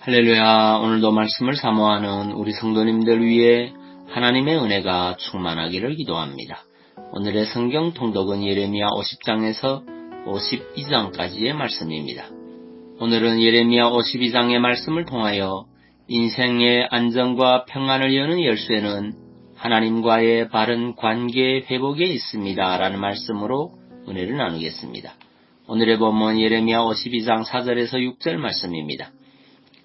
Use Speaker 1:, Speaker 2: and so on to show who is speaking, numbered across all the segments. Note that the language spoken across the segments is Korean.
Speaker 1: 할렐루야. 오늘도 말씀을 사모하는 우리 성도님들 위해 하나님의 은혜가 충만하기를 기도합니다. 오늘의 성경 통독은 예레미야 50장에서 52장까지의 말씀입니다. 오늘은 예레미야 52장의 말씀을 통하여 인생의 안정과 평안을 여는 열쇠는 하나님과의 바른 관계 회복에 있습니다. 라는 말씀으로 은혜를 나누겠습니다. 오늘의 본문 예레미야 52장 4절에서 6절 말씀입니다.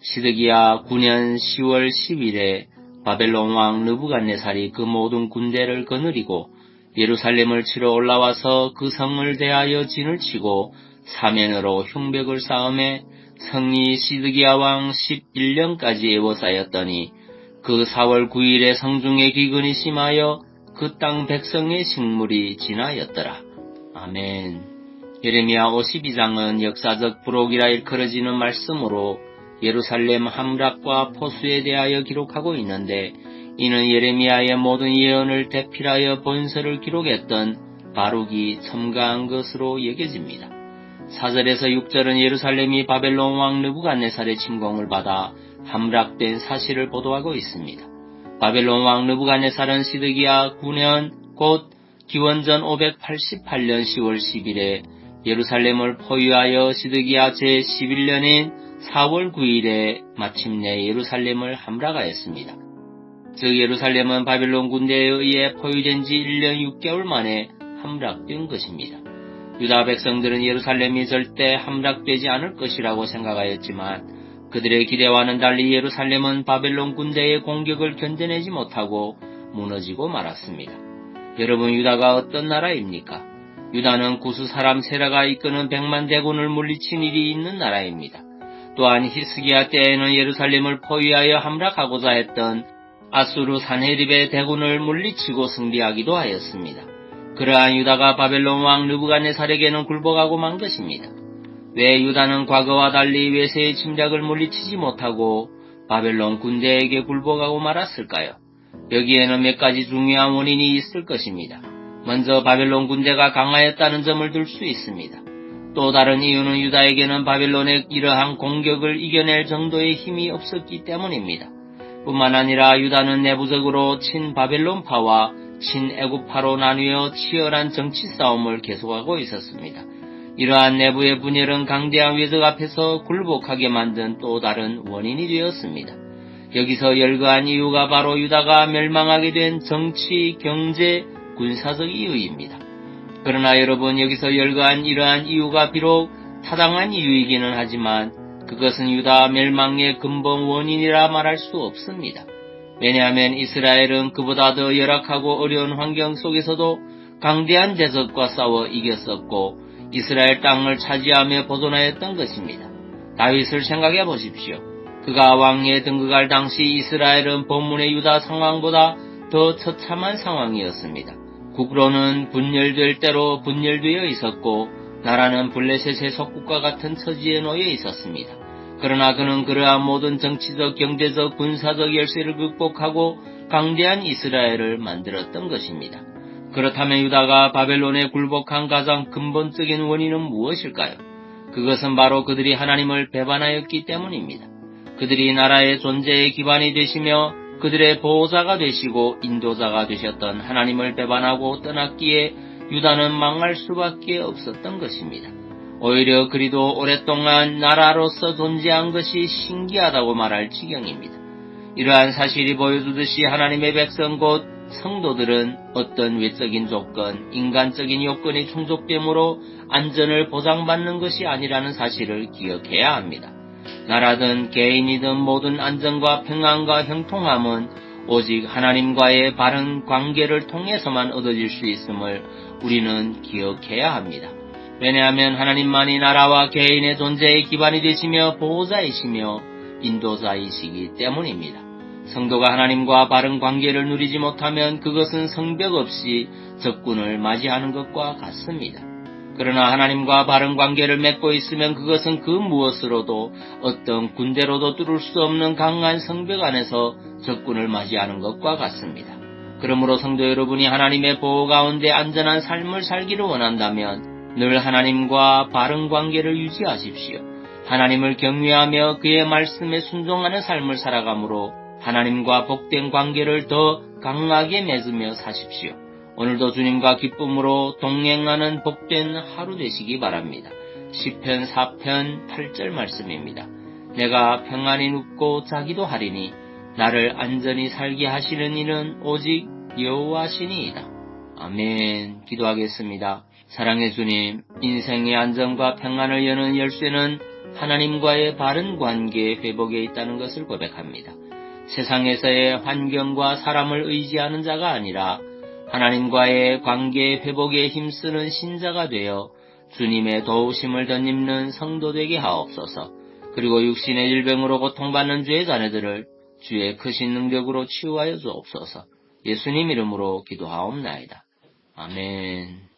Speaker 1: 시드기야 9년 10월 10일에 바벨론 왕 느부갓네살이 그 모든 군대를 거느리고 예루살렘을 치러 올라와서 그 성을 대하여 진을 치고 사면으로 흉벽을 쌓음에 성이 시드기야 왕 11년까지 에워싸였더니 그 4월 9일에 성중에 기근이 심하여 그 땅 백성의 식물이 진하였더라. 아멘. 예레미야 52장은 역사적 부록이라 일컬어지는 말씀으로 예루살렘 함락과 포수에 대하여 기록하고 있는데, 이는 예레미야의 모든 예언을 대필하여 본서를 기록했던 바룩이 첨가한 것으로 여겨집니다. 4절에서 6절은 예루살렘이 바벨론 왕 느부갓네살의 침공을 받아 함락된 사실을 보도하고 있습니다. 바벨론 왕 느부갓네살은 시드기야 9년 곧 기원전 588년 10월 10일에 예루살렘을 포위하여 시드기야 제11년인 4월 9일에 마침내 예루살렘을 함락하였습니다. 즉 예루살렘은 바벨론 군대에 의해 포위된 지 1년 6개월 만에 함락된 것입니다. 유다 백성들은 예루살렘이 절대 함락되지 않을 것이라고 생각하였지만 그들의 기대와는 달리 예루살렘은 바벨론 군대의 공격을 견뎌내지 못하고 무너지고 말았습니다. 여러분, 유다가 어떤 나라입니까? 유다는 구스 사람 세라가 이끄는 100만 대군을 물리친 일이 있는 나라입니다. 또한 히스기야 때에는 예루살렘을 포위하여 함락하고자 했던 아수르 산헤립의 대군을 물리치고 승리하기도 하였습니다. 그러한 유다가 바벨론 왕 느부갓네살에게는 굴복하고 만 것입니다. 왜 유다는 과거와 달리 외세의 침략을 물리치지 못하고 바벨론 군대에게 굴복하고 말았을까요? 여기에는 몇 가지 중요한 원인이 있을 것입니다. 먼저 바벨론 군대가 강하였다는 점을 들 수 있습니다. 또 다른 이유는 유다에게는 바벨론의 이러한 공격을 이겨낼 정도의 힘이 없었기 때문입니다. 뿐만 아니라 유다는 내부적으로 친바벨론파와 친애굽파로 나뉘어 치열한 정치 싸움을 계속하고 있었습니다. 이러한 내부의 분열은 강대한 외적 앞에서 굴복하게 만든 또 다른 원인이 되었습니다. 여기서 열거한 이유가 바로 유다가 멸망하게 된 정치, 경제, 군사적 이유입니다. 그러나 여러분, 여기서 열거한 이러한 이유가 비록 타당한 이유이기는 하지만 그것은 유다 멸망의 근본 원인이라 말할 수 없습니다. 왜냐하면 이스라엘은 그보다 더 열악하고 어려운 환경 속에서도 강대한 대적과 싸워 이겼었고 이스라엘 땅을 차지하며 보존하였던 것입니다. 다윗을 생각해 보십시오. 그가 왕위에 등극할 당시 이스라엘은 본문의 유다 상황보다 더 처참한 상황이었습니다. 국로는 분열될 대로 분열되어 있었고 나라는 블레셋의 속국과 같은 처지에 놓여 있었습니다. 그러나 그는 그러한 모든 정치적, 경제적, 군사적 열세를 극복하고 강대한 이스라엘을 만들었던 것입니다. 그렇다면 유다가 바벨론에 굴복한 가장 근본적인 원인은 무엇일까요? 그것은 바로 그들이 하나님을 배반하였기 때문입니다. 그들이 나라의 존재의 기반이 되시며 그들의 보호자가 되시고 인도자가 되셨던 하나님을 배반하고 떠났기에 유다는 망할 수밖에 없었던 것입니다. 오히려 그리도 오랫동안 나라로서 존재한 것이 신기하다고 말할 지경입니다. 이러한 사실이 보여주듯이 하나님의 백성 곧 성도들은 어떤 외적인 조건, 인간적인 요건이 충족됨으로 안전을 보장받는 것이 아니라는 사실을 기억해야 합니다. 나라든 개인이든 모든 안정과 평안과 형통함은 오직 하나님과의 바른 관계를 통해서만 얻어질 수 있음을 우리는 기억해야 합니다. 왜냐하면 하나님만이 나라와 개인의 존재의 기반이 되시며 보호자이시며 인도자이시기 때문입니다. 성도가 하나님과 바른 관계를 누리지 못하면 그것은 성벽 없이 적군을 맞이하는 것과 같습니다. 그러나 하나님과 바른 관계를 맺고 있으면 그것은 그 무엇으로도 어떤 군대로도 뚫을 수 없는 강한 성벽 안에서 적군을 맞이하는 것과 같습니다. 그러므로 성도 여러분이 하나님의 보호 가운데 안전한 삶을 살기를 원한다면 늘 하나님과 바른 관계를 유지하십시오. 하나님을 경외하며 그의 말씀에 순종하는 삶을 살아가므로 하나님과 복된 관계를 더 강하게 맺으며 사십시오. 오늘도 주님과 기쁨으로 동행하는 복된 하루 되시기 바랍니다. 시편 4편 8절 말씀입니다. 내가 평안히 눕고 자기도 하리니 나를 안전히 살게 하시는 이는 오직 여호와시니이다. 아멘. 기도하겠습니다. 사랑의 주님, 인생의 안전과 평안을 여는 열쇠는 하나님과의 바른 관계 회복에 있다는 것을 고백합니다. 세상에서의 환경과 사람을 의지하는 자가 아니라 하나님과의 관계 회복에 힘쓰는 신자가 되어 주님의 도우심을 덧입는 성도 되게 하옵소서. 그리고 육신의 질병으로 고통받는 주의 자녀들을 주의 크신 능력으로 치유하여 주옵소서. 예수님 이름으로 기도하옵나이다. 아멘.